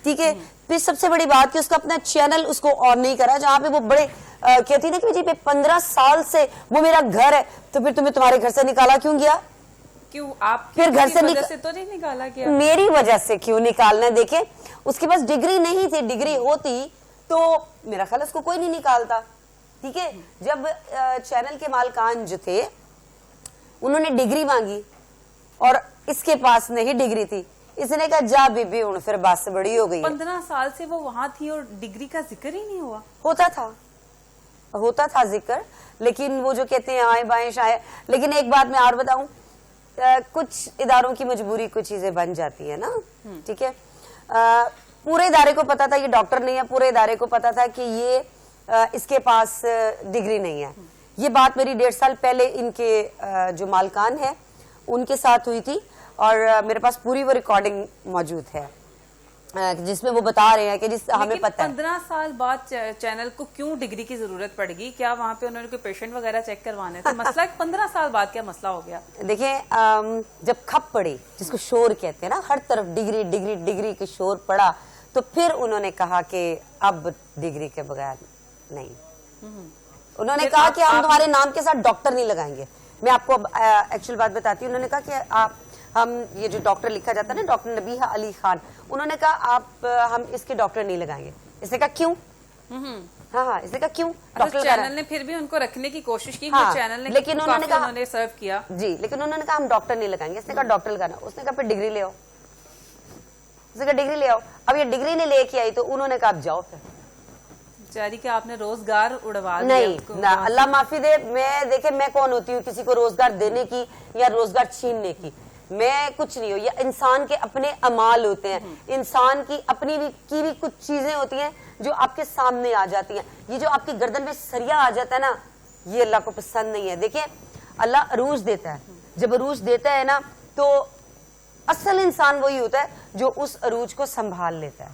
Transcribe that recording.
ٹھیک ہے. پھر سب سے بڑی بات کہ اس کا اپنا چینل اس کو آن نہیں کرا, جہاں پہ وہ بڑے کہتی نا کہ جی 15 سال سے وہ میرا گھر ہے, تو پھر تمہیں تمہارے گھر سے نکالا کیوں گیا؟ کیوں آپ کی وجہ سے تو نہیں نکالا گیا؟ میری وجہ سے کیوں نکالنا؟ دیکھیں اس کے پاس ڈگری نہیں تھی, ڈگری ہوتی تو میرا خیال اس کو کوئی نہیں نکالتا. ٹھیک ہے, جب چینل کے مالکان جو تھے انہوں نے ڈگری مانگی اور اس کے پاس نہیں ڈگری تھی, اس نے کہا جا بی بی ہوں, پھر بات سے بڑی ہو گئی. 15 سال سے وہ وہاں تھی اور ڈگری کا ذکر ہی نہیں ہوا. ہوتا تھا ذکر, لیکن وہ جو کہتے ہیں آئیں بائیں شائیں. لیکن ایک بات میں اور بتاؤں, کچھ اداروں کی مجبوری کچھ چیزیں بن جاتی ہیں نا. ٹھیک ہے, پورے ادارے کو پتا تھا یہ ڈاکٹر نہیں ہے, پورے ادارے کو پتا تھا کہ یہ اس کے پاس ڈگری نہیں ہے. یہ بات میری 1.5 سال پہلے ان کے جو مالکان ہیں ان کے ساتھ ہوئی تھی, اور میرے پاس پوری وہ ریکارڈنگ موجود ہے جس میں وہ بتا رہے ہیں کہ جس ہمیں پتہ ہے. 15 سال بعد چینل کو کیوں ڈگری کی ضرورت پڑ گئی؟ کیا وہاں پہ انہوں نے کوئی پیشنٹ وغیرہ چیک کروانے تھے؟ مسئلہ 15 سال بعد کیا مسئلہ ہو گیا؟ دیکھیں جب کھپ پڑی, جس کو شور کہتے ہیں نا, ہر طرف ڈگری ڈگری ڈگری کے شور پڑا, تو پھر انہوں نے کہا کہ اب ڈگری کے بغیر نہیں. انہوں نے کہا کہ ہم تمہارے نام کے ساتھ ڈاکٹر نہیں لگائیں گے. میں آپ کو ایکچوئل بات بتاتی ہوں. انہوں نے کہا کہ ہم یہ جو ڈاکٹر لکھا جاتا ہے نا, ڈاکٹر نبیہ علی خان, انہوں نے کہا ہم اس کے ڈاکٹر نہیں لگائیں گے. اس نے کہا کیوں؟ ہاں اس نے کہا کیوں؟ چینل نے پھر بھی ان کو رکھنے کی کوشش کی, چینل نے لیکن انہوں نے سرو کیا. جی, لیکن انہوں نے کہا ہم ڈاکٹر نہیں لگائیں گے. اس نے کہا ڈاکٹر لگانا. اس نے کہا پھر ڈگری لے آؤ. اس نے کہا ڈگری لے آؤ. اب یہ ڈگری نہیں لے کے آئی تو انہوں نے کہا اب جاؤ پھر. بیچاری کہ آپ نے روزگار اڑوا دیا. نہیں, اللہ معافی دے. دیکھیں میں کون ہوتی ہوں کسی کو روزگار دینے کی یا روزگار چھیننے کی؟ میں کچھ نہیں ہوں. یہ انسان کے اپنے اعمال ہوتے ہیں, انسان کی اپنی بھی کچھ چیزیں ہوتی ہیں جو آپ کے سامنے آ جاتی ہیں. یہ جو آپ کی گردن میں سریا آ جاتا ہے نا, یہ اللہ کو پسند نہیں ہے. دیکھیں اللہ عروج دیتا ہے, جب عروج دیتا ہے نا تو اصل انسان وہی ہوتا ہے جو اس عروج کو سنبھال لیتا ہے.